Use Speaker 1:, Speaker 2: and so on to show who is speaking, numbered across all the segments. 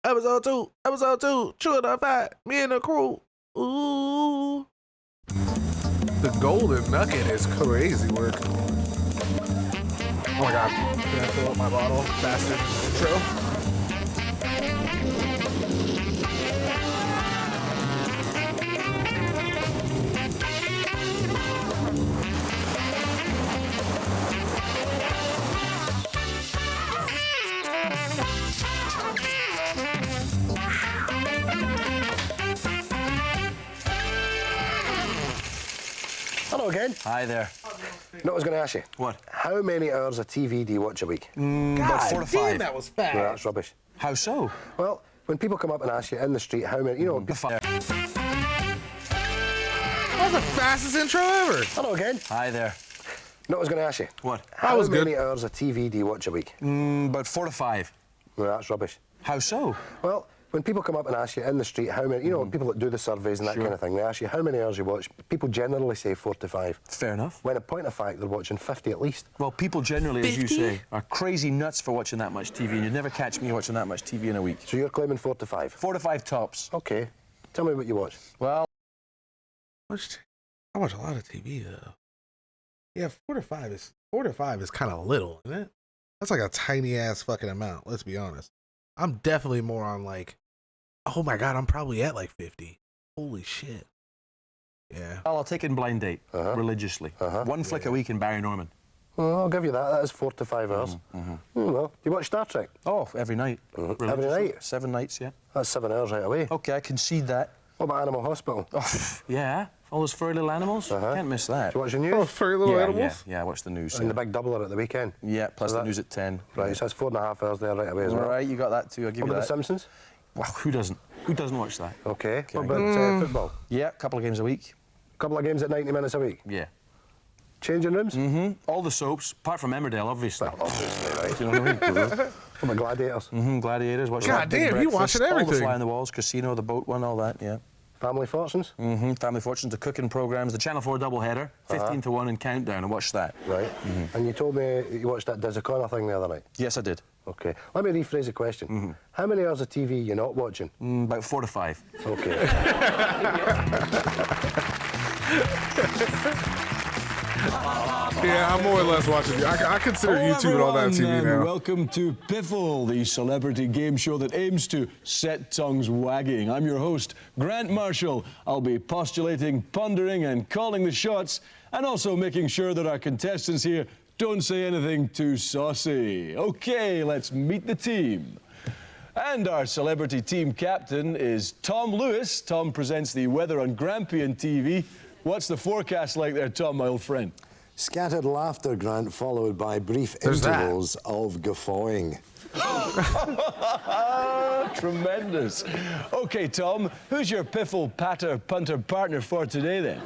Speaker 1: Episode 2, Chewin on Fat, me and the crew. Ooh. The golden nugget is crazy work. Oh my god, can I fill up my bottle? Bastard intro.
Speaker 2: Hello again.
Speaker 3: Hi there.
Speaker 2: You know what I was going to ask you?
Speaker 3: What?
Speaker 2: How many hours of TV do you watch a week?
Speaker 3: About 4 to 5.
Speaker 1: Damn, that was fast.
Speaker 2: No, that's rubbish.
Speaker 3: How so?
Speaker 2: Well, when people come up and ask you in the street how many, you know...
Speaker 1: That was the fastest intro ever.
Speaker 2: Hello again.
Speaker 3: Hi there.
Speaker 2: You know what I was going to ask you?
Speaker 3: What?
Speaker 2: How
Speaker 1: was good.
Speaker 2: many hours of TV do you watch a week?
Speaker 3: About 4 to 5.
Speaker 2: No, that's rubbish.
Speaker 3: How so?
Speaker 2: Well, when people come up and ask you in the street how many, you know, people that do the surveys and that kind of thing, they ask you how many hours you watch, people generally say 4 to 5.
Speaker 3: Fair enough.
Speaker 2: When in point of fact, they're watching 50 at least.
Speaker 3: Well, people generally,
Speaker 1: 50?
Speaker 3: as you say, are crazy nuts for watching that much TV, and you'd never catch me watching that much TV in a week.
Speaker 2: So you're claiming 4 to 5?
Speaker 3: 4 to 5 tops.
Speaker 2: OK. Tell me what you watch.
Speaker 3: Well,
Speaker 1: I watch a lot of TV though. Yeah, 4 to 5 is kind of little, isn't it? That's like a tiny ass fucking amount. Let's be honest. I'm definitely more on like, oh my god, I'm probably at like 50. Holy shit. Yeah.
Speaker 3: I'll take in Blind Date religiously. One flick a week in Barry Norman.
Speaker 2: Well, I'll give you that. That is 4 to 5 hours. Well, you watch Star Trek?
Speaker 3: Oh, every night.
Speaker 2: Every
Speaker 3: Religiously.
Speaker 2: night?
Speaker 3: 7 nights, yeah.
Speaker 2: That's 7 hours right away.
Speaker 3: OK, I concede that.
Speaker 2: What about Animal Hospital?
Speaker 3: Oh, yeah. All those furry little animals. Can't miss that.
Speaker 2: Do you watch the news?
Speaker 1: Oh, furry little animals?
Speaker 3: Yeah, I watch the news.
Speaker 2: And the big doubler at the weekend?
Speaker 3: Yeah, plus
Speaker 2: Is
Speaker 3: the
Speaker 2: that-
Speaker 3: news at 10.
Speaker 2: Right, so that's 4.5 hours there right away as
Speaker 3: All
Speaker 2: well.
Speaker 3: right, you got that too. I'll give
Speaker 2: What
Speaker 3: you
Speaker 2: about
Speaker 3: that.
Speaker 2: The Simpsons?
Speaker 3: Well, who doesn't? Who doesn't watch that?
Speaker 2: OK. What about football?
Speaker 3: Yeah, a couple of games a week.
Speaker 2: Couple of games at 90 minutes a week?
Speaker 3: Yeah.
Speaker 2: Changing rooms?
Speaker 3: All the soaps, apart from Emmerdale, obviously.
Speaker 2: Obviously, right.
Speaker 3: You know what I mean?
Speaker 2: What about Gladiators?
Speaker 3: Gladiators. Watch
Speaker 1: God
Speaker 3: that, Big
Speaker 1: damn, you
Speaker 3: Breakfast,
Speaker 1: watching
Speaker 3: All the
Speaker 1: everything.
Speaker 3: Fly on the Walls, Casino, the boat one, all that, yeah.
Speaker 2: Family Fortunes?
Speaker 3: Family Fortunes, the cooking programmes, the Channel 4 doubleheader, 15 to 1 and Countdown, and watch that.
Speaker 2: Right. And you told me you watched that Diz O'Connor thing the other night?
Speaker 3: Yes, I did.
Speaker 2: OK. Let me rephrase the question. How many hours of TV are you not watching?
Speaker 3: About 4 to 5.
Speaker 2: OK.
Speaker 1: Yeah, I'm more or less watching you. I consider YouTube and all that TV now.
Speaker 4: Welcome to Piffle, the celebrity game show that aims to set tongues wagging. I'm your host, Grant Marshall. I'll be postulating, pondering, and calling the shots, and also making sure that our contestants here don't say anything too saucy. OK, let's meet the team. And our celebrity team captain is Tom Lewis. Tom presents the weather on Grampian TV. What's the forecast like there, Tom, my old friend?
Speaker 5: Scattered laughter, Grant, followed by brief
Speaker 1: There's that.
Speaker 5: intervals of guffawing.
Speaker 4: Tremendous. OK, Tom, who's your Piffle patter punter partner for today, then?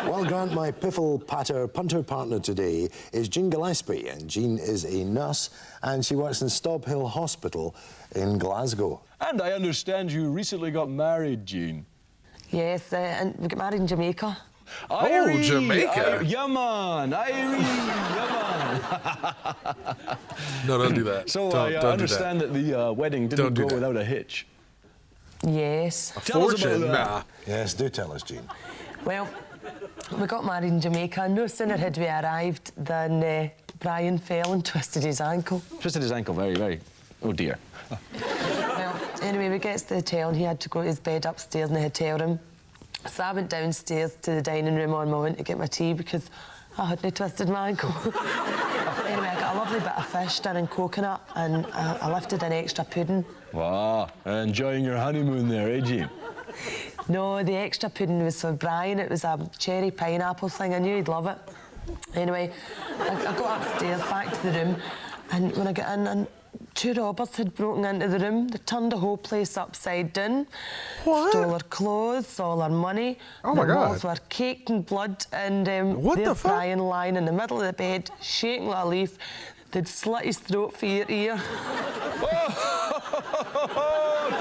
Speaker 5: Well, Grant, my piffle patter punter partner today is Jean Gillespie, and Jean is a nurse, and she works in Stob Hill Hospital in Glasgow.
Speaker 4: And I understand you recently got married, Jean.
Speaker 6: Yes, and we got married in Jamaica.
Speaker 4: Irie,
Speaker 1: Jamaica.
Speaker 4: Yeah, man. Irie, yeah, man.
Speaker 1: No, don't do that.
Speaker 4: So
Speaker 1: don't
Speaker 4: I
Speaker 1: do that.
Speaker 4: understand that the wedding didn't
Speaker 1: Don't do
Speaker 4: go
Speaker 1: that.
Speaker 4: without a hitch.
Speaker 6: Yes.
Speaker 4: Tell us
Speaker 1: Fortune,
Speaker 4: about that.
Speaker 1: nah.
Speaker 5: Yes, do tell us, Jean.
Speaker 6: Well, we got married in Jamaica, and no sooner had we arrived than Brian fell and twisted his ankle.
Speaker 3: Twisted his ankle very, very. Oh, dear.
Speaker 6: Well, anyway, we get to the hotel, and he had to go to his bed upstairs in the hotel room. So I went downstairs to the dining room on my own to get my tea because I hadn't twisted my ankle. Anyway, I got a lovely bit of fish done in coconut, and I lifted an extra pudding.
Speaker 4: Wow, enjoying your honeymoon there, eh, Jean?
Speaker 6: No, the extra pudding was for Brian. It was a cherry pineapple thing. I knew he'd love it. Anyway, I got upstairs back to the room, and when I got in, and 2 robbers had broken into the room. They turned the whole place upside down.
Speaker 1: What?
Speaker 6: Stole our clothes, all our money.
Speaker 1: Oh, my
Speaker 6: the
Speaker 1: God.
Speaker 6: walls were caked in blood, and
Speaker 1: What the
Speaker 6: there's
Speaker 1: fuck?
Speaker 6: Brian lying in the middle of the bed, shaking like a leaf. They'd slit his throat for your ear.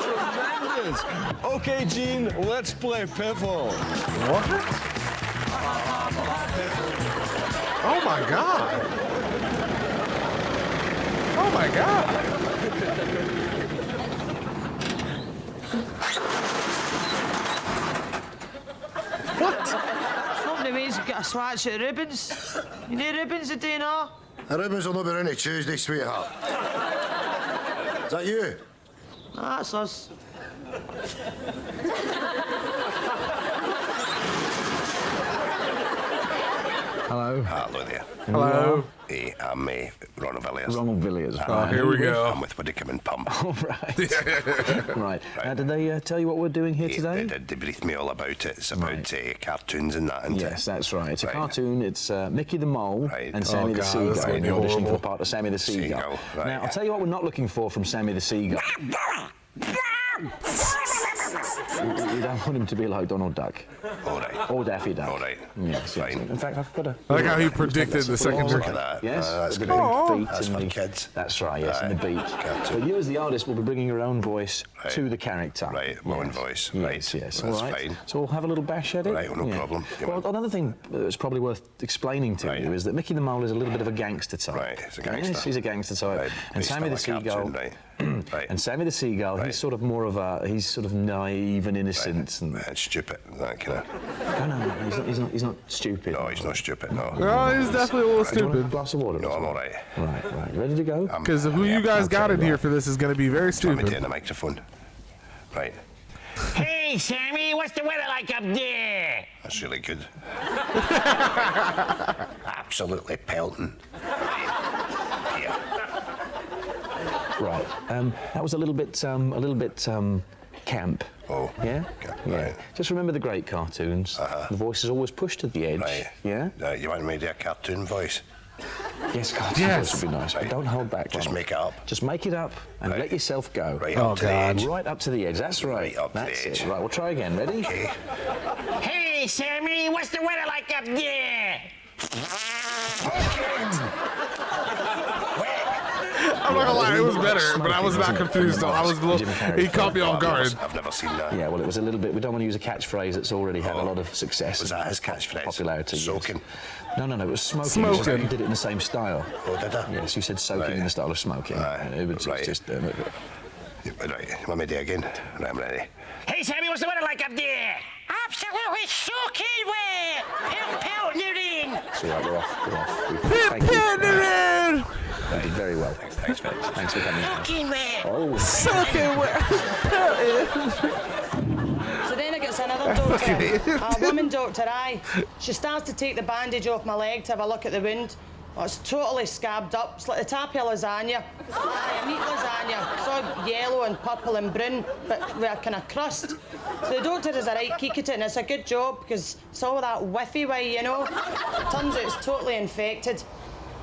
Speaker 4: Tremendous. OK, Jean, let's play Piffle.
Speaker 1: What? Oh my god. Oh my god.
Speaker 7: a swatch at Rubens. You know Rubens, do you know?
Speaker 2: The Rubens will not be ready Tuesday, sweetheart. Is that you?
Speaker 7: No, that's us.
Speaker 4: Hello.
Speaker 2: Hello there.
Speaker 1: Hello.
Speaker 2: Hey, I'm Ronald Villiers.
Speaker 4: Ronald Villiers.
Speaker 1: Oh, here we go.
Speaker 2: I'm with Widdicombe Pump.
Speaker 4: All right. Right. Did they tell you what we're doing here today?
Speaker 2: They briefed me all about it. It's about cartoons and that, isn't it?
Speaker 4: Yes, that's right. It's a
Speaker 2: Right.
Speaker 4: cartoon. It's Mickey the Mole
Speaker 2: Right.
Speaker 4: and Sammy
Speaker 1: Oh,
Speaker 4: the
Speaker 1: God,
Speaker 4: Seagull.
Speaker 1: that's gonna
Speaker 4: And
Speaker 1: be
Speaker 4: you're auditioning for
Speaker 1: horrible.
Speaker 4: the part of Sammy the Seagull.
Speaker 2: Seagull, right,
Speaker 4: Now, I'll
Speaker 2: yeah.
Speaker 4: tell you what we're not looking for from Sammy the Seagull. You don't want him to be like Donald Duck
Speaker 2: All right.
Speaker 4: or Daffy Duck.
Speaker 2: All right.
Speaker 4: Yes, yes.
Speaker 2: Fine.
Speaker 4: In fact, I've got a...
Speaker 1: I like how he predicted the second
Speaker 2: Look
Speaker 1: year.
Speaker 2: at that.
Speaker 4: Yes,
Speaker 2: That's
Speaker 4: the
Speaker 2: great.
Speaker 4: big feet
Speaker 2: That's
Speaker 4: and
Speaker 2: for
Speaker 4: the
Speaker 2: kids.
Speaker 4: That's right, yes, and the beat.
Speaker 2: Cartoon.
Speaker 4: But you, as the artist, will be bringing your own voice
Speaker 2: Right.
Speaker 4: to the character.
Speaker 2: Right, my own voice.
Speaker 4: Yes,
Speaker 2: Right.
Speaker 4: yes.
Speaker 2: That's
Speaker 4: All right.
Speaker 2: fine.
Speaker 4: So we'll have a little bash at it.
Speaker 2: Right, no problem. You
Speaker 4: Well,
Speaker 2: want-
Speaker 4: another thing that's probably worth explaining to
Speaker 2: Right.
Speaker 4: you is that Mickey the Mole is a little bit of a gangster type.
Speaker 2: Right, he's a gangster.
Speaker 4: Yes, he's a gangster type.
Speaker 2: Right,
Speaker 4: And
Speaker 2: based
Speaker 4: Sammy
Speaker 2: on
Speaker 4: the
Speaker 2: a
Speaker 4: Seagull.
Speaker 2: cartoon, right. Right.
Speaker 4: And Sammy the Seagull,
Speaker 2: Right.
Speaker 4: he's sort of more of a, he's sort of naive and innocent. And,
Speaker 2: And stupid. That kind of.
Speaker 4: no, he's not stupid.
Speaker 2: No, he's not stupid. No.
Speaker 1: Oh, he's definitely a little
Speaker 4: Do you want a
Speaker 1: stupid.
Speaker 4: glass of water?
Speaker 2: No, I'm all right.
Speaker 4: Right. Ready to go?
Speaker 1: Because who you guys got in here for this is going to be very
Speaker 2: Let me take
Speaker 1: stupid.
Speaker 2: the microphone. Right.
Speaker 7: Hey, Sammy, what's the weather like up there?
Speaker 2: That's really good. Absolutely pelting. Yeah.
Speaker 4: Right. That was a little bit camp.
Speaker 2: Oh.
Speaker 4: Yeah?
Speaker 2: Okay,
Speaker 4: Yeah.
Speaker 2: right.
Speaker 4: Just remember the great cartoons. The voice is always pushed to the edge.
Speaker 2: Right.
Speaker 4: Yeah?
Speaker 2: You want me to do a cartoon voice?
Speaker 4: Yes, cartoon
Speaker 1: Yes.
Speaker 4: voice would be nice. But
Speaker 2: Right.
Speaker 4: don't hold back.
Speaker 2: Just
Speaker 4: Ronald.
Speaker 2: make it up.
Speaker 4: Just make it up and
Speaker 2: Right.
Speaker 4: let yourself go.
Speaker 2: Right
Speaker 1: Oh,
Speaker 2: up to the
Speaker 1: God.
Speaker 2: edge.
Speaker 4: Right up to the edge. That's right.
Speaker 2: Right up to the
Speaker 4: That's
Speaker 2: edge.
Speaker 4: it. Right, we'll try again. Ready?
Speaker 2: Okay.
Speaker 7: Hey, Sammy, what's the weather like up there?
Speaker 1: I'm not gonna lie, it was better, but I was not confused though. I was a little, he caught me off guard.
Speaker 2: I've never seen that.
Speaker 4: Yeah, well, it was a little bit. We don't want to use a catchphrase that's already had a
Speaker 2: Oh.
Speaker 4: lot of success.
Speaker 2: Was that his catchphrase?
Speaker 4: Popularity. yes.
Speaker 2: Soaking?
Speaker 4: No, it was smoking.
Speaker 1: Smoking.
Speaker 4: It's just you did it in the same style.
Speaker 2: Oh, did I?
Speaker 4: Yes, you said soaking
Speaker 2: Right.
Speaker 4: in the style of smoking.
Speaker 2: Right.
Speaker 4: It was
Speaker 2: Right.
Speaker 4: just.
Speaker 2: Right. Want me to do it again? Right, I'm ready.
Speaker 7: Hey, Sammy, what's the weather like up there? Absolutely soaking wet. Pelting it in.
Speaker 4: It's all right, we're off. Thank you. You did very well.
Speaker 2: Thanks, Vince.
Speaker 4: Thanks for coming.
Speaker 7: Soaking wet.
Speaker 4: Oh,
Speaker 8: So then I gets another doctor, a woman doctor, aye. She starts to take the bandage off my leg to have a look at the wound. Oh, it's totally scabbed up. It's like the top of lasagna. Aye, a meat lasagna. It's all yellow and purple and brown, but with a kind of crust. So the doctor does a right keek at it, and it's a good job because it's all that whiffy way, you know. Turns out it's totally infected.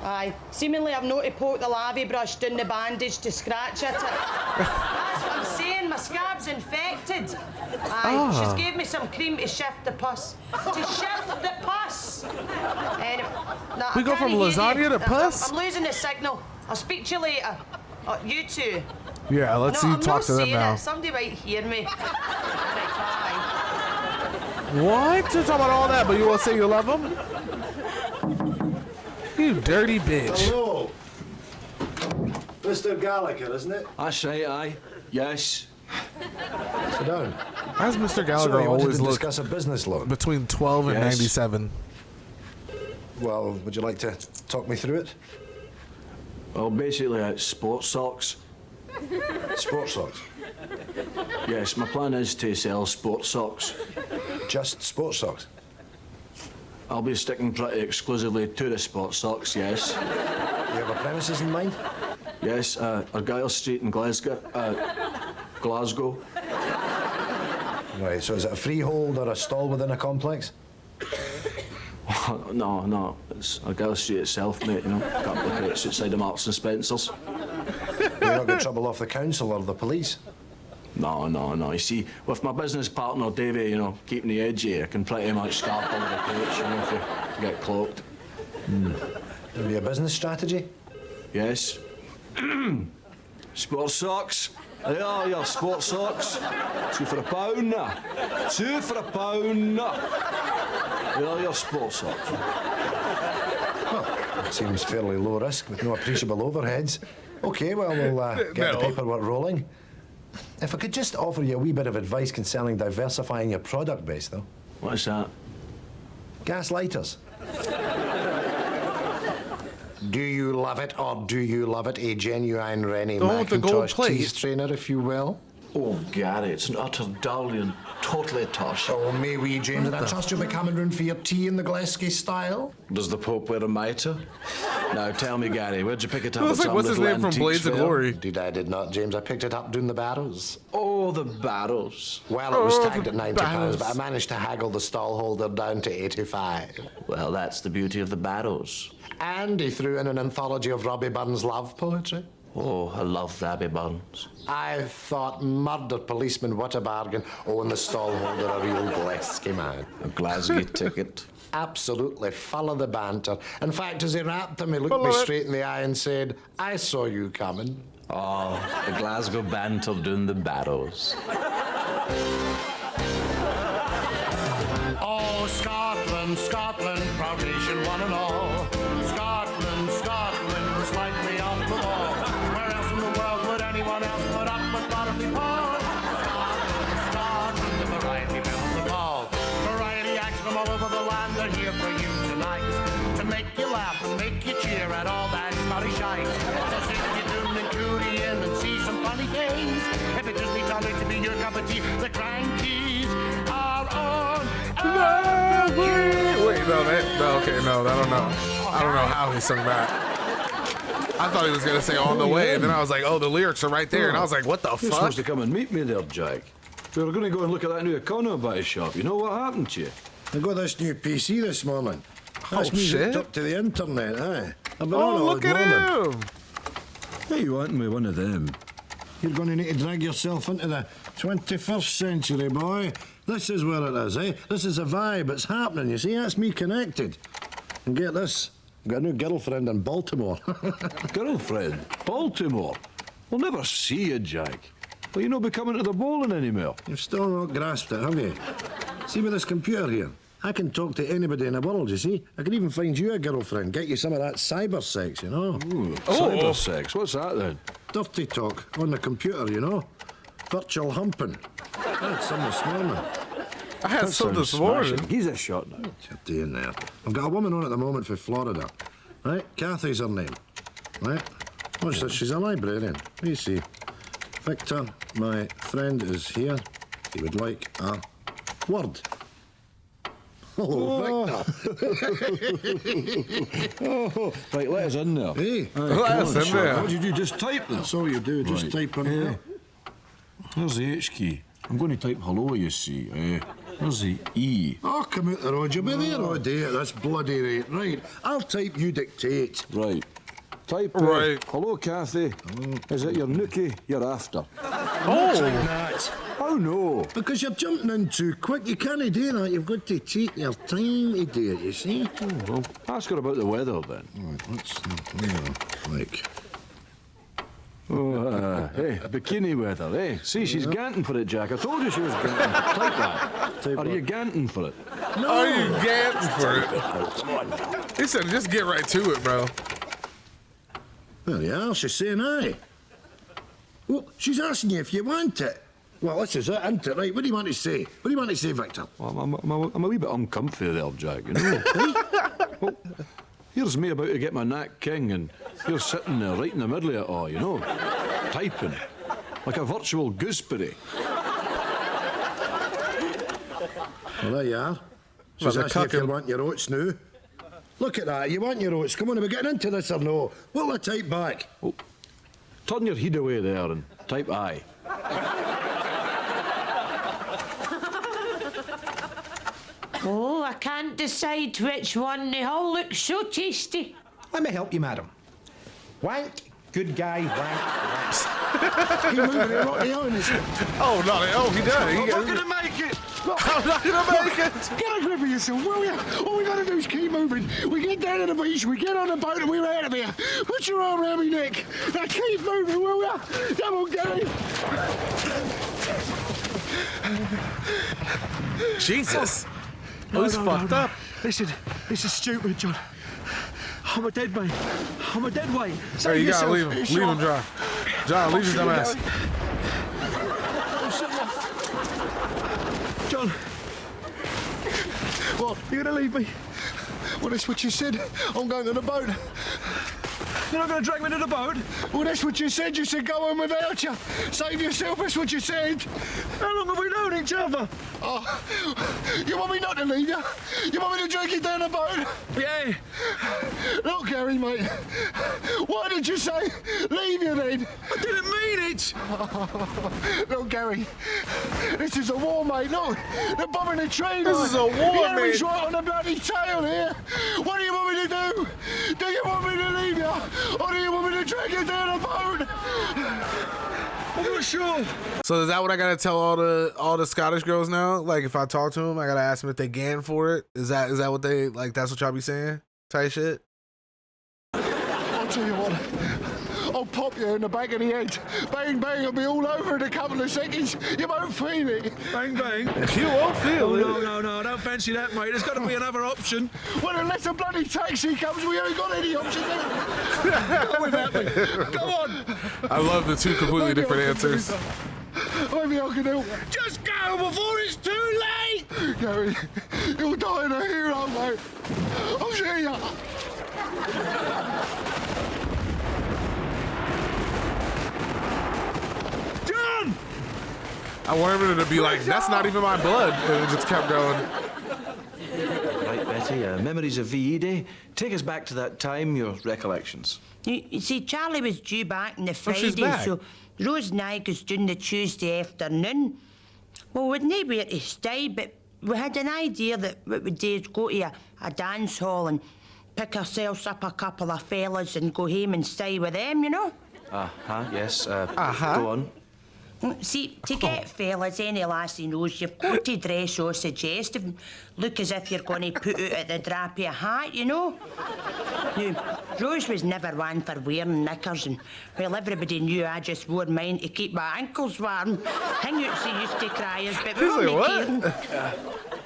Speaker 8: Aye. Seemingly I've not to poke the lavy brush down the bandage to scratch at it. That's what I'm saying, my scab's infected. Aye, she's gave me some cream to shift the pus. To shift the pus! Anyway, nah,
Speaker 1: We
Speaker 8: I
Speaker 1: go from
Speaker 8: can't hear
Speaker 1: lasagna
Speaker 8: you.
Speaker 1: to pus?
Speaker 8: I'm losing the signal. I'll speak to you later. You two.
Speaker 1: Yeah, let's
Speaker 8: No,
Speaker 1: see.
Speaker 8: I'm
Speaker 1: Talk
Speaker 8: not
Speaker 1: to them
Speaker 8: saying
Speaker 1: now.
Speaker 8: it. Somebody might hear me. Right, bye.
Speaker 1: What? You're talking about all that, but you won't say you love them? You dirty bitch.
Speaker 5: Hello. Mr. Gallagher, isn't it?
Speaker 4: that's right, aye. Yes.
Speaker 5: Sit down.
Speaker 1: Why does Mr.
Speaker 5: So
Speaker 1: Gallagher
Speaker 5: you wanted
Speaker 1: always
Speaker 5: to
Speaker 1: look
Speaker 5: discuss a business loan.
Speaker 1: between 12 and
Speaker 4: Yes.
Speaker 1: 97?
Speaker 5: Well, would you like to talk me through it?
Speaker 4: Well, basically, it's sports socks.
Speaker 5: Sports socks.
Speaker 4: Yes, my plan is to sell sports socks.
Speaker 5: Just sports socks.
Speaker 4: I'll be sticking pretty exclusively to the sports socks, yes.
Speaker 5: You have a premises in mind?
Speaker 4: Yes, Argyle Street in Glasgow. Glasgow.
Speaker 5: Right, so is it a freehold or a stall within a complex?
Speaker 4: No, it's Argyle Street itself, mate, you know. Can't look at it, it's outside of Marks and Spencer's.
Speaker 5: You're not get trouble off the council or the police?
Speaker 4: No. You see, with my business partner, Davey, you know, keeping the edge here, I can pretty much scarp over the coach, you know, if you get cloaked.
Speaker 5: There'll be a business strategy?
Speaker 4: Yes. Sports socks. They are your sports socks. £2 for £1 now. £2 for £1 now. They are your sports socks.
Speaker 5: It seems fairly low risk with no appreciable overheads. OK, well, we'll get the paperwork rolling. If I could just offer you a wee bit of advice concerning diversifying your product base, though.
Speaker 4: What's that?
Speaker 5: Gas lighters.
Speaker 2: Do you love it or do you love it? A genuine Rennie
Speaker 1: The one with the gold
Speaker 2: Macintosh
Speaker 1: plate.
Speaker 2: tease trainer, if you will.
Speaker 4: Oh, Gary, it's an utter dullion. Totally tosh.
Speaker 2: Oh, may we, James, and I trust you'll be coming round for your tea in the Glasgow style?
Speaker 4: Does the Pope wear a mitre? Now, tell me, Gary, where'd you pick it up?
Speaker 1: It was
Speaker 4: at
Speaker 1: like,
Speaker 4: some
Speaker 1: what's his
Speaker 4: little
Speaker 1: name from
Speaker 4: antiques
Speaker 1: Blades of
Speaker 4: fair?
Speaker 1: Glory?
Speaker 2: Indeed, I did not, James. I picked it up doing the barrows.
Speaker 4: Oh, the barrows.
Speaker 2: Well, it was
Speaker 1: Oh,
Speaker 2: tagged at
Speaker 1: the
Speaker 2: £90,
Speaker 1: barrows.
Speaker 2: but I managed to haggle the stallholder down to 85.
Speaker 4: Well, that's the beauty of the barrows.
Speaker 2: And he threw in an anthology of Robbie Burns' love poetry.
Speaker 4: Oh, I love Robbie Burns.
Speaker 2: I thought, murder policeman, what a bargain. Oh, and the stallholder, a real Glasgow man.
Speaker 4: A Glasgow ticket.
Speaker 2: Absolutely full of the banter. In fact, as he rapped him, he looked me straight in the eye and said, I saw you coming.
Speaker 4: Oh, the Glasgow banter doing the barrows.
Speaker 7: Oh, Scotland, Scotland, proud nation, one and all. Scotland, Scotland, we're slightly off the wall. Where else in the world would anyone else put up with Dorothy Paul? Scotland, Scotland, the variety fills the ball. Variety acts from all over the land are here for you tonight. To make you laugh and make you cheer at all that Scottish shite. So sit you down and cootie in and see some funny things. If it just be turned out to be your cup of tea, the crankies are on.
Speaker 1: Wait, no, okay, no, I don't know. I don't know how he sung that. I thought he was gonna say on the way, and then I was like, oh, the lyrics are right there, and I was like, what the
Speaker 4: You're
Speaker 1: fuck?
Speaker 4: supposed to come and meet me there, Jack. We were going to go and look at that new econo body shop. You know what happened to you?
Speaker 5: I got this new PC this morning. That's
Speaker 1: Oh,
Speaker 5: me
Speaker 1: shit.
Speaker 5: hooked up to the internet, aye. I've been on
Speaker 1: Oh,
Speaker 5: all
Speaker 1: look at
Speaker 5: morning.
Speaker 1: him!
Speaker 4: Hey, you wanting me one of them?
Speaker 5: You're going to need to drag yourself into the 21st century, boy. This is where it is, eh? This is a vibe. It's happening, you see? That's me connected. And get this. I've got a new girlfriend in Baltimore.
Speaker 4: Girlfriend? Baltimore? We'll never see you, Jack. Will you not be coming to the bowling anymore?
Speaker 5: You've still not grasped it, have you? See with this computer here? I can talk to anybody in the world, you see? I can even find you a girlfriend, get you some of that cyber sex, you know?
Speaker 4: Ooh, cyber sex. What's that then?
Speaker 5: Dirty talk on the computer, you know? Virtual humping. I had some this morning.
Speaker 1: I had some this morning.
Speaker 4: He's a shot now.
Speaker 5: What you doing there? I've got a woman on at the moment for Florida. Right? Kathy's her name. Right? Watch this. She's a librarian. What do you see? Victor, my friend, is here. He would like a word. Oh, Victor.
Speaker 4: Oh, right, let us in there.
Speaker 5: Hey.
Speaker 1: Let us in there.
Speaker 4: What did you just type there?
Speaker 5: That's all you do. Just type in there.
Speaker 4: There's the H key. I'm going to type hello, you see. There's the E.
Speaker 5: Oh, come out the road. You'll be there all day at this bloody rate. Right. I'll type, you dictate.
Speaker 4: Right. Type
Speaker 1: Right.
Speaker 4: hello, Kathy. Is it your nookie you're after?
Speaker 5: Like that.
Speaker 4: Oh, no.
Speaker 5: Because you're jumping in too quick. You can't do that. You've got to take your time to do it, you see?
Speaker 4: Well, ask her about the weather then.
Speaker 5: Right, let's, like...
Speaker 4: Oh, hey, bikini weather, eh? See, she's ganting for it, Jack. I told you she was ganting. Type that.
Speaker 5: Type
Speaker 4: Are
Speaker 5: what?
Speaker 4: you ganting for it?
Speaker 1: Are you getting for it? He said, just get right to it, bro.
Speaker 5: There you are. She's saying aye. Well, she's asking you if you want it. Well, this is it, isn't it? Right, what do you want to say? What do you want to say, Victor?
Speaker 4: Well, I'm a wee bit uncomfy there, Jack, you know. Well, here's me about to get my knack king, and you're sitting there right in the middle of it all, you know, typing like a virtual gooseberry.
Speaker 5: Well, there you are. She's
Speaker 1: Well,
Speaker 5: asking if you
Speaker 1: cucking.
Speaker 5: want your oats now. Look at that. You want your oats. Come on, are we getting into this or no? What'll I type back?
Speaker 4: Oh, turn your head away there and type aye.
Speaker 9: Oh, I can't decide which one. They all look so tasty.
Speaker 10: Let me help you, madam. Wank, good guy, wank,
Speaker 5: You're moving it right on, isn't it?
Speaker 1: Oh, no, oh, he does.
Speaker 10: I'm not gonna make it!
Speaker 1: I'm not gonna make it.
Speaker 5: Get a grip of yourself, will you? All we gotta do is keep moving. We get down to the beach, we get on the boat, and we're out of here. Put your arm around my neck. Now keep moving, will you? Come on, Gary.
Speaker 1: Jesus. Who's fucked up?
Speaker 10: This is stupid, John. I'm a dead man. I'm a dead weight.
Speaker 1: Hey, you gotta leave him. Leave him, John. John, leave his dumb ass.
Speaker 10: John. What? You're gonna leave me?
Speaker 5: Well, that's what you said. I'm going to the boat.
Speaker 4: You're not going to drag me to the boat?
Speaker 5: Well, that's what you said. You said go home without you. Save yourself, that's what you said.
Speaker 4: How long have we known each other?
Speaker 5: Oh, you want me not to leave you? You want me to drag you down the boat?
Speaker 4: Yeah.
Speaker 5: Look, Gary, mate. Why did you say leave you then?
Speaker 4: I didn't mean it.
Speaker 5: Look, Gary, this is a war, mate. Look, they're bombing the train.
Speaker 1: This is a war,
Speaker 5: the enemy's
Speaker 1: mate.
Speaker 5: right on the bloody tail here. What do you want me to do? Do you want me to leave you? Or do you want me to drag you down the boat?
Speaker 4: I'm not sure.
Speaker 1: So is that what I gotta tell all the Scottish girls now? Like if I talk to them, I gotta ask them if they gan for it. Is that what they like? That's what y'all be saying? Type shit.
Speaker 5: I'll tell you what. I'll pop you in the back of the head. Bang, bang, it'll be all over in a couple of seconds. You won't feel it.
Speaker 4: Bang, bang.
Speaker 1: You won't feel it.
Speaker 4: No, I don't fancy that, mate. There's got to be another option.
Speaker 5: Well, unless a bloody taxi comes, we ain't got any option. Go without me. Go on.
Speaker 1: I love the two completely different answers.
Speaker 5: Maybe I can help.
Speaker 4: Just go before it's too late.
Speaker 5: Gary, you'll die in a hero, mate. I'll see ya.
Speaker 4: John!
Speaker 1: I wanted her to be like, that's not even my blood. And it just kept going.
Speaker 3: Right, Betty, memories of VE Day. Take us back to that time, your recollections.
Speaker 9: You see, Charlie was due back on the
Speaker 1: Oh, she's
Speaker 9: Friday,
Speaker 1: back.
Speaker 9: so Rose and I goes during the Tuesday afternoon. Well, we'd no where to stay, but we had an idea that what we'd do is go to a dance hall and pick ourselves up a couple of fellas and go home and stay with them, you know?
Speaker 3: Yes. Go on.
Speaker 9: See, to get fellas, any lassie knows you've got to dress all suggestive and look as if you're going to put out at the drap of a hat, you know? Now, Rose was never one for wearing knickers, and well, everybody knew I just wore mine to keep my ankles warm. Hangouts used to cry us, but we
Speaker 1: He's
Speaker 9: were
Speaker 1: like,
Speaker 9: caring.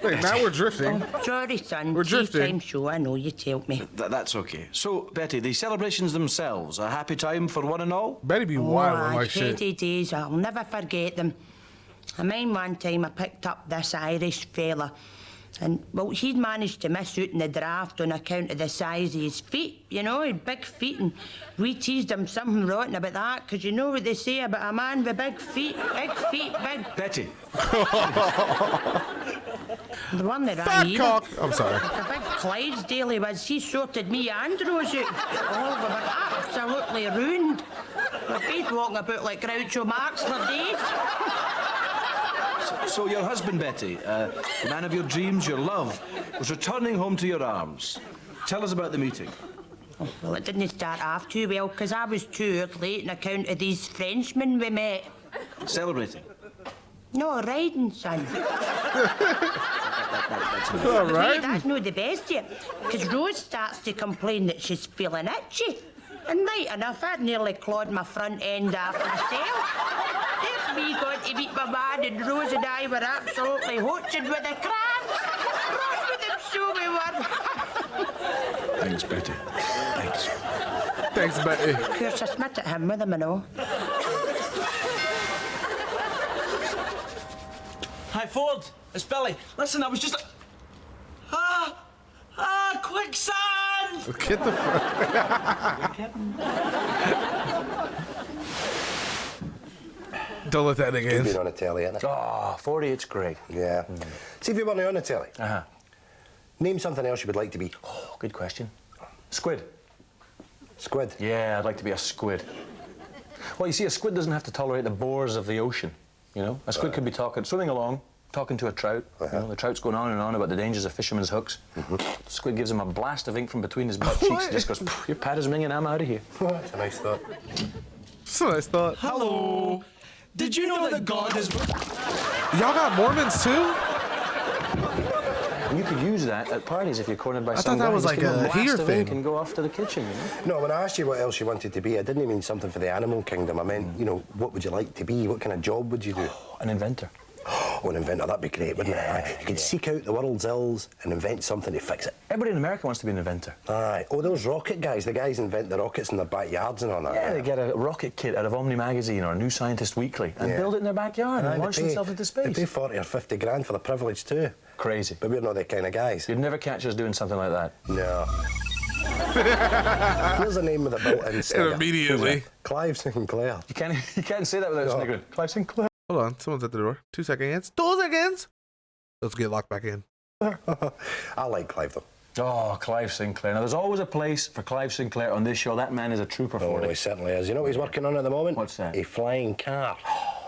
Speaker 1: Wait, now we're drifting.
Speaker 9: Oh, sorry, son.
Speaker 1: We're drifting.
Speaker 9: Tea time show, I know, you tell me.
Speaker 3: That's okay. So, Betty, the celebrations themselves, a happy time for one and all?
Speaker 1: Betty be wild like shit.
Speaker 9: Heady days, I'll never forget them. I mind one time I picked up this Irish fella, and, well, he'd managed to miss out in the draft on account of the size of his feet. You know, he had big feet, and we teased him something rotten about that, because you know what they say about a man with big feet. Big feet, big...
Speaker 3: Betty.
Speaker 9: The one that I
Speaker 1: Fat
Speaker 9: needed.
Speaker 1: cock. I'm sorry.
Speaker 9: The big Clydesdale he was, he sorted me and Rose out. Oh, we were absolutely ruined. We're both walking about like Groucho Marx for days.
Speaker 3: So your husband, Betty, the man of your dreams, your love, was returning home to your arms. Tell us about the meeting.
Speaker 9: Oh, well, it didn't start off too well, because I was 2 hours late on account of these Frenchmen we met.
Speaker 3: Celebrating.
Speaker 9: No, riding, son.
Speaker 1: All right.
Speaker 9: That's not the best yet, because Rose starts to complain that she's feeling itchy. And right enough, I'd nearly clawed my front end off myself. There's me going to meet my man, and Rose and I were absolutely hoaching with the crabs. Rose with them, so we were.
Speaker 3: Thanks, Betty. Thanks.
Speaker 1: Thanks, Betty.
Speaker 9: Of course, I smit at him with them and all.
Speaker 3: Hi, Ford. It's Billy. Listen, I was just... quicksand!
Speaker 1: Get the fuck. Don't let that nigga
Speaker 2: You've
Speaker 1: in.
Speaker 2: been on the telly, innit?
Speaker 3: Oh, 40, it's great.
Speaker 2: Yeah. See if you weren't on the telly.
Speaker 3: Uh-huh.
Speaker 2: Name something else you would like to be.
Speaker 3: Oh, good question. Squid.
Speaker 2: Squid.
Speaker 3: Yeah, I'd like to be a squid. Well, you see, a squid doesn't have to tolerate the bores of the ocean, you know? A squid could be swimming along, talking to a trout. You know, the trout's going on and on about the dangers of fishermen's hooks. The squid gives him a blast of ink from between his butt cheeks and just goes, your pad is ringing, I'm out of here.
Speaker 2: That's a nice thought.
Speaker 1: That's a nice thought.
Speaker 3: Hello. Did you know that God is...
Speaker 1: Y'all got Mormons too?
Speaker 3: And you could use that at parties if you're cornered by
Speaker 1: I
Speaker 3: some
Speaker 1: thought that
Speaker 3: guy.
Speaker 1: was
Speaker 3: Just
Speaker 1: like
Speaker 3: give him
Speaker 1: a
Speaker 3: blast
Speaker 1: here
Speaker 3: of ink
Speaker 1: thing.
Speaker 3: and go off to the kitchen, you know?
Speaker 2: No, when I asked you what else you wanted to be, I didn't mean something for the animal kingdom. I meant, you know, what would you like to be? What kind of job would you do?
Speaker 3: An inventor.
Speaker 2: Oh, an inventor, that'd be great, wouldn't it? You could seek out the world's ills and invent something to fix it.
Speaker 3: Everybody in America wants to be an inventor.
Speaker 2: Aye. Oh, those rocket guys, the guys invent the rockets in their backyards and all that.
Speaker 3: Yeah, they get a rocket kit out of Omni magazine or New Scientist Weekly and build it in their backyard and launch themselves into space.
Speaker 2: They pay 40 or 50 grand for the privilege too.
Speaker 3: Crazy.
Speaker 2: But we're not that kind of guys.
Speaker 3: You'd never catch us doing something like that.
Speaker 2: No. Here's a name with a built-in snigger.
Speaker 1: Immediately.
Speaker 2: Clive Sinclair.
Speaker 3: You can't say that without sniggering. Clive Sinclair.
Speaker 1: Hold on, someone's at the door. 2 seconds. 2 seconds. Let's get locked back in.
Speaker 2: I like Clive, though.
Speaker 3: Oh, Clive Sinclair. Now, there's always a place for Clive Sinclair on this show. That man is a trooper for
Speaker 2: Oh,
Speaker 3: it.
Speaker 2: he certainly is. You know what he's working on at the moment?
Speaker 3: What's that?
Speaker 2: A flying car.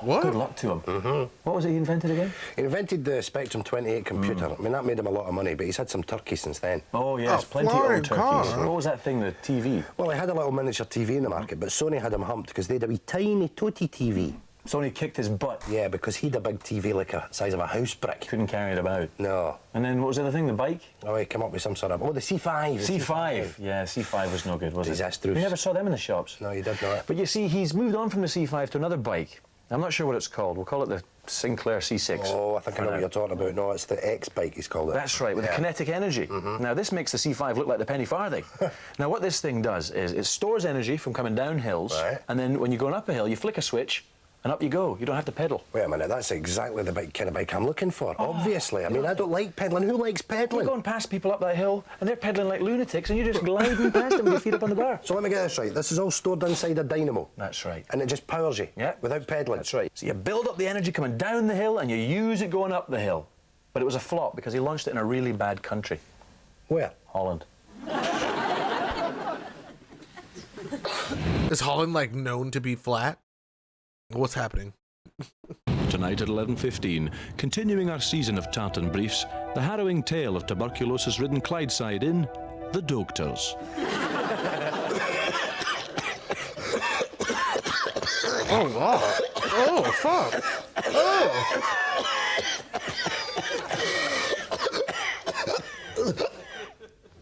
Speaker 1: What?
Speaker 3: Good luck to him. What was it he invented again?
Speaker 2: He invented the Spectrum 28 computer. I mean, that made him a lot of money, but he's had some turkey since then.
Speaker 3: Oh, yes,
Speaker 1: Oh,
Speaker 3: plenty of
Speaker 1: flying
Speaker 3: old turkeys.
Speaker 1: car.
Speaker 3: What was that thing, the TV?
Speaker 2: Well, he had a little miniature TV in the market, but Sony had him humped because they had a wee tiny toty TV.
Speaker 3: Sony kicked his butt.
Speaker 2: Yeah, because he had a big TV like a size of a house brick.
Speaker 3: Couldn't carry it about.
Speaker 2: No.
Speaker 3: And then what was the other thing, the bike?
Speaker 2: Oh, he came up with some sort of... Oh, the C5. the
Speaker 3: C5. Yeah, C5 was no good, was it?
Speaker 2: Disastrous.
Speaker 3: You never saw them in the shops.
Speaker 2: No, you did not.
Speaker 3: But you see, he's moved on from the C5 to another bike. I'm not sure what it's called. We'll call it the Sinclair C6.
Speaker 2: Oh, I think I know what you're talking about. No, it's the X-bike, he's called it.
Speaker 3: That's right, with the kinetic energy. Now, this makes the C5 look like the penny farthing. Now, what this thing does is it stores energy from coming down hills, and then when you're going up a hill, you flick a switch, and up you go. You don't have to pedal.
Speaker 2: Wait a minute, that's exactly the kind of bike I'm looking for, obviously. I mean, I don't like pedalling. Who likes pedalling?
Speaker 3: You're going past people up that hill, and they're pedaling like lunatics, and you're just gliding past them with your feet up on the bar.
Speaker 2: So let me get this right. This is all stored inside a dynamo.
Speaker 3: That's right.
Speaker 2: And it just powers you?
Speaker 3: Yeah.
Speaker 2: Without pedalling?
Speaker 3: That's right. So you build up the energy coming down the hill, and you use it going up the hill. But it was a flop, because he launched it in a really bad country.
Speaker 2: Where?
Speaker 3: Holland.
Speaker 1: Is Holland, like, known to be flat? What's happening?
Speaker 4: Tonight at 11:15, continuing our season of tartan briefs, the harrowing tale of tuberculosis-ridden Clydeside in The Doctors.
Speaker 1: Oh, wow. Oh, fuck.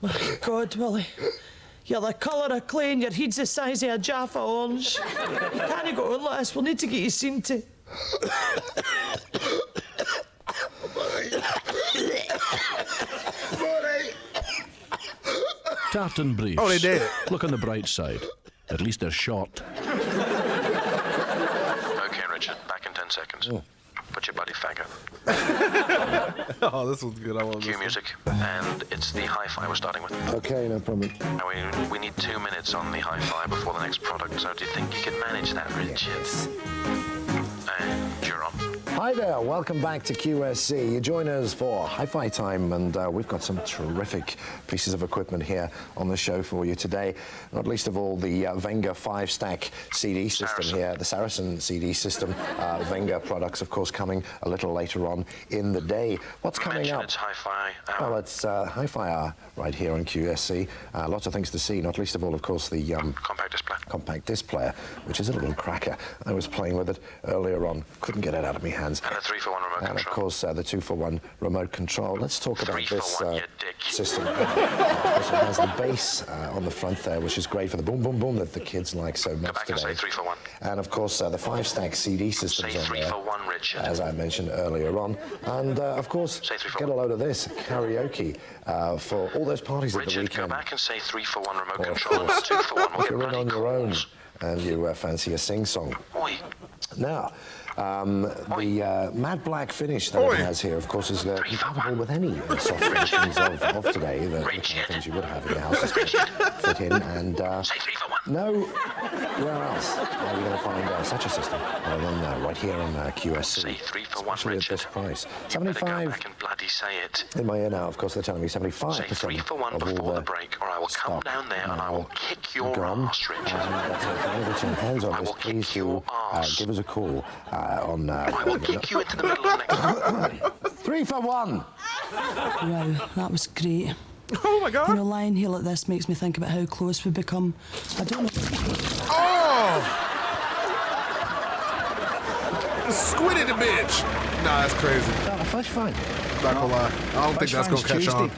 Speaker 8: My God, Willie. You're the colour of clay and your head's the size of a Jaffa orange. You can't go on like this. We'll need to get you seen to.
Speaker 4: Tartan briefs.
Speaker 1: Oh, they did it.
Speaker 4: Look on the bright side. At least they're short.
Speaker 11: Okay, Richard, back in 10 seconds. Put your bloody fag up.
Speaker 1: Oh, this one's good. I want
Speaker 11: Cue
Speaker 1: this
Speaker 11: music, and it's the hi-fi we're starting with.
Speaker 5: Okay, no problem.
Speaker 11: Now, we need 2 minutes on the hi-fi before the next product, so do you think you could manage that, Richard? And you're on.
Speaker 5: Hi there, welcome back to QSC. You join us for Hi-Fi Time, and we've got some terrific pieces of equipment here on the show for you today. Not least of all the Venga 5-stack CD system here, the Saracen CD system. Venga products, of course, coming a little later on in the day. What's coming up?
Speaker 11: It's hi-fi hour.
Speaker 5: Well, it's Hi-Fi Hour right here on QSC. Lots of things to see, not least of all, of course, the compact disc player, which is a little cracker. I was playing with it earlier on, couldn't get it out of my hands.
Speaker 11: And a 3-for-1 remote control.
Speaker 5: And of course, the 2-for-1 remote control. Let's talk about this system. Of course, it has the bass on the front there, which is great for the boom, boom, boom that the kids like so much today.
Speaker 11: And say 3-for-1.
Speaker 5: And of course, the 5-stack CD systems on there,
Speaker 11: 3-for-1, Richard.
Speaker 5: as I mentioned earlier on. And of course, get a load of this karaoke for all those parties at the weekend.
Speaker 11: Richard, go back and say 3-for-1 remote control. 2-for-1 will
Speaker 5: if you're in on your own and you fancy a sing-song. Now, the matte black finish that it has here, of course, is compatible with any soft finishes of today. The things you would have in your house fit in. And no, where else are you going to find such a system other than right here on QSC? Especially at this price. 75.
Speaker 11: Bloody say it.
Speaker 5: In my ear now, of course, they're telling me 75%
Speaker 11: say 3-for-1 before the break, or I will come down there and I will kick your ass, Richard.
Speaker 5: Get your hands on this. Please do give us a call on.
Speaker 11: I will kick you into the middle of next.
Speaker 5: 3-for-1.
Speaker 8: Wow, that was great.
Speaker 1: Oh my God.
Speaker 8: You know, lying here like this makes me think about how close we've become. I don't know.
Speaker 1: Oh! Squid the bitch. Nah, that's crazy.
Speaker 5: That's fine.
Speaker 1: Not gonna lie. I don't think that's gonna catch on.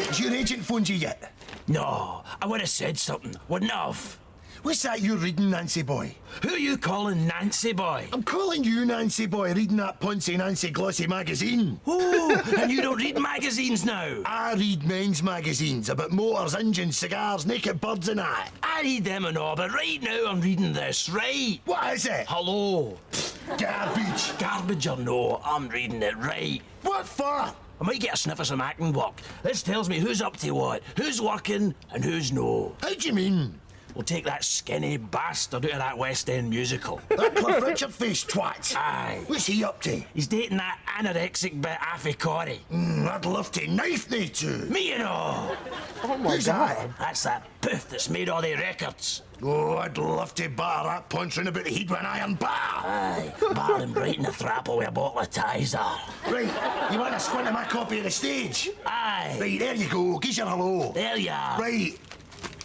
Speaker 12: Has your agent phoned you yet?
Speaker 13: No, I would have said something, wouldn't I have?
Speaker 12: What's that you're reading, Nancy boy?
Speaker 13: Who are you calling Nancy boy?
Speaker 12: I'm calling you Nancy boy, reading that Poncy Nancy glossy magazine.
Speaker 13: Oh, and you don't read magazines now?
Speaker 12: I read men's magazines about motors, engines, cigars, naked birds and that.
Speaker 13: I read them and all, but right now I'm reading this, right?
Speaker 12: What is it?
Speaker 13: Hello.
Speaker 12: Garbage.
Speaker 13: Garbage or no, I'm reading it right.
Speaker 12: What for?
Speaker 13: I might get a sniff of some acting work. This tells me who's up to what, who's working and who's no.
Speaker 12: How do you mean?
Speaker 13: We'll take that skinny bastard out of that West End musical.
Speaker 12: That Cliff Richard face twat.
Speaker 13: Aye.
Speaker 12: What's he up to?
Speaker 13: He's dating that anorexic bit Affy Corey.
Speaker 12: I'd love to knife they two.
Speaker 13: Me and all.
Speaker 1: Oh my
Speaker 12: Who's
Speaker 1: God.
Speaker 12: that?
Speaker 13: That's that poof that's made all the records.
Speaker 12: Oh, I'd love to batter that punch round about the head with an iron bar.
Speaker 13: Aye, bar him right in the thrapple with a bottle of Tizer.
Speaker 12: Right, you want to squint at my copy of the stage?
Speaker 13: Aye.
Speaker 12: Right, there you go. Give your hello.
Speaker 13: There you are.
Speaker 12: Right.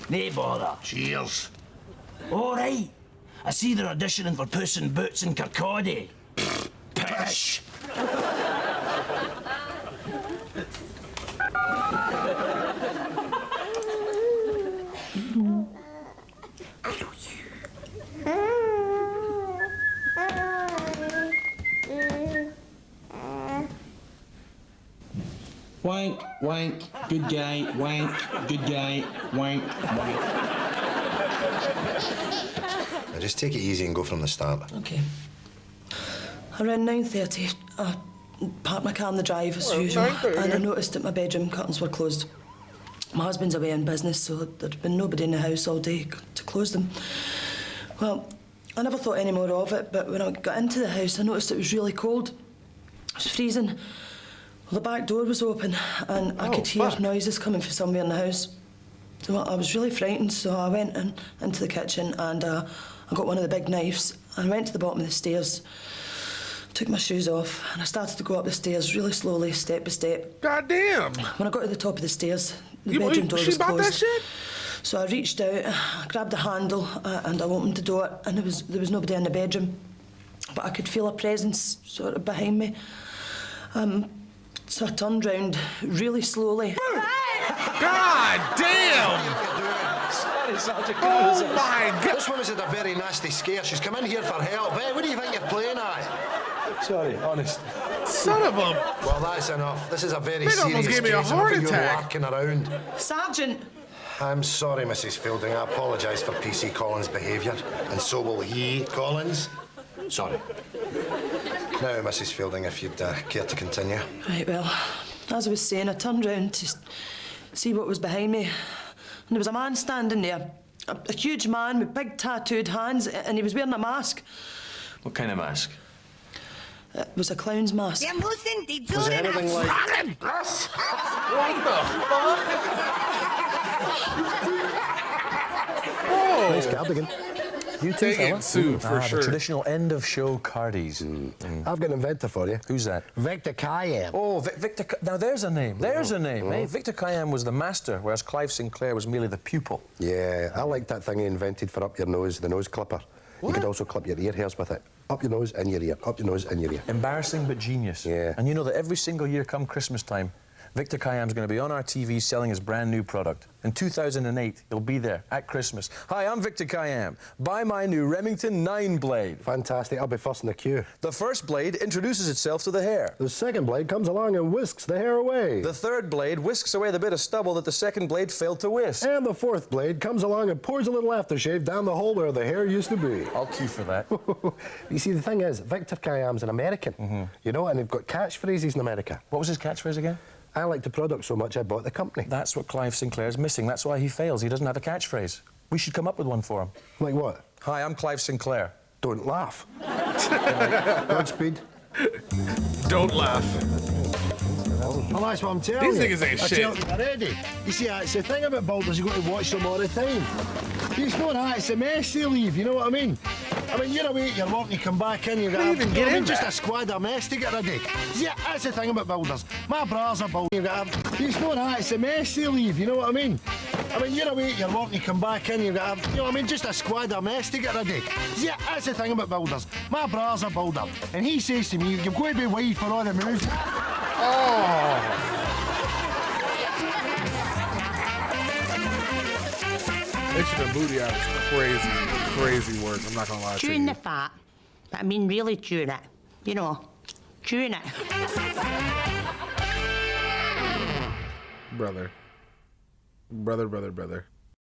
Speaker 13: Nae bother.
Speaker 12: Cheers.
Speaker 13: All right. I see they're auditioning for Puss in Boots in Kirkcaldy.
Speaker 12: Pish.
Speaker 10: Wank, wank, good guy, wank, good guy, wank, wank.
Speaker 5: Now just take it easy and go from the start.
Speaker 8: OK. Around 9:30, I parked my car in the drive as usual, and I noticed that my bedroom curtains were closed. My husband's away on business, so there'd been nobody in the house all day to close them. Well, I never thought any more of it, but when I got into the house, I noticed it was really cold. It was freezing. Well, the back door was open, and I could hear noises coming from somewhere in the house. So I was really frightened, so I went into the kitchen and I got one of the big knives and went to the bottom of the stairs, took my shoes off, and I started to go up the stairs really slowly, step by step.
Speaker 1: God damn!
Speaker 8: When I got to the top of the stairs, the bedroom door was closed.
Speaker 1: That shit?
Speaker 8: So I reached out, I grabbed the handle, and I opened the door, and there was nobody in the bedroom, but I could feel a presence sort of behind me. So I turned round really slowly.
Speaker 1: God damn!
Speaker 3: Sorry, Sergeant.
Speaker 1: Oh my God!
Speaker 2: This woman's had a very nasty scare. She's come in here for help. Hey, what do you think you're playing at?
Speaker 3: Sorry, honest.
Speaker 1: Son of a...
Speaker 2: Well, that's enough. This is a very
Speaker 1: They
Speaker 2: serious
Speaker 1: almost gave me a
Speaker 2: case.
Speaker 1: heart
Speaker 2: Enough of you
Speaker 1: attack.
Speaker 2: larking around.
Speaker 8: Sergeant!
Speaker 2: I'm sorry, Mrs. Fielding. I apologise for PC Collins' behaviour, and so will he, Collins. Sorry. Now, Mrs. Fielding, if you'd care to continue.
Speaker 8: Right, well, as I was saying, I turned round to see what was behind me, and there was a man standing there. A huge man with big tattooed hands, and he was wearing a mask.
Speaker 3: What kind of mask?
Speaker 8: It was a clown's mask.
Speaker 2: Was it anything like...
Speaker 1: What the fuck? Oh!
Speaker 2: Nice cardigan. You too,
Speaker 1: They
Speaker 2: fella.
Speaker 1: get sued for
Speaker 3: The
Speaker 1: sure.
Speaker 3: traditional end-of-show cardies.
Speaker 2: I've got an inventor for you.
Speaker 3: Who's that?
Speaker 2: Victor Cayenne.
Speaker 3: Oh, Victor... Now, there's a name. There's a name, eh? Victor Cayenne was the master, whereas Clive Sinclair was merely the pupil.
Speaker 2: Yeah, I like that thing he invented for up your nose, the nose clipper. You could also clip your ear hairs with it. Up your nose, in your ear. Up your nose, in your ear.
Speaker 3: Embarrassing, but genius.
Speaker 2: Yeah.
Speaker 3: And you know that every single year come Christmas time, Victor Kayam's going to be on our TV selling his brand new product. In 2008, he'll be there at Christmas. Hi, I'm Victor Kayam. Buy my new Remington 9-blade.
Speaker 2: Fantastic. I'll be first in the queue.
Speaker 3: The first blade introduces itself to the hair.
Speaker 2: The second blade comes along and whisks the hair away.
Speaker 3: The third blade whisks away the bit of stubble that the second blade failed to whisk.
Speaker 2: And the fourth blade comes along and pours a little aftershave down the hole where the hair used to be.
Speaker 3: I'll queue for that.
Speaker 2: You see, the thing is, Victor Kayam's an American, you know, and they've got catchphrases in America.
Speaker 3: What was his catchphrase again?
Speaker 2: I like the product so much I bought the company.
Speaker 3: That's what Clive Sinclair's missing. That's why he fails. He doesn't have a catchphrase. We should come up with one for him.
Speaker 2: Like what?
Speaker 3: Hi, I'm Clive Sinclair.
Speaker 2: Don't laugh. Godspeed.
Speaker 1: Don't laugh.
Speaker 2: Well, that's what I'm telling you.
Speaker 1: These niggas ain't shit.
Speaker 2: Already. You see, it's the thing about builders, you've got to watch them all the time. It's not that, it's a mess they leave, you know what I mean? I mean, you're away at your work, you come back in, you've got
Speaker 1: even get in
Speaker 2: just
Speaker 1: that?
Speaker 2: a squad of mess to get ready. See, that's the thing about builders. My bras are building, it's not that, it's a mess they leave, you know what I mean? I mean, you're away at your work, you come back in, you've got, you know what I mean, just a squad of mess to get ready. See, that's the thing about builders. My bra's a builder, and he says to me, you've got to be wide for all the moves.
Speaker 1: Oh! Itching the booty out is crazy, crazy work. I'm not gonna lie to you.
Speaker 9: Chewing the fat. But I mean really chewing it. You know, chewing it.
Speaker 1: Brother. Brother, brother, brother.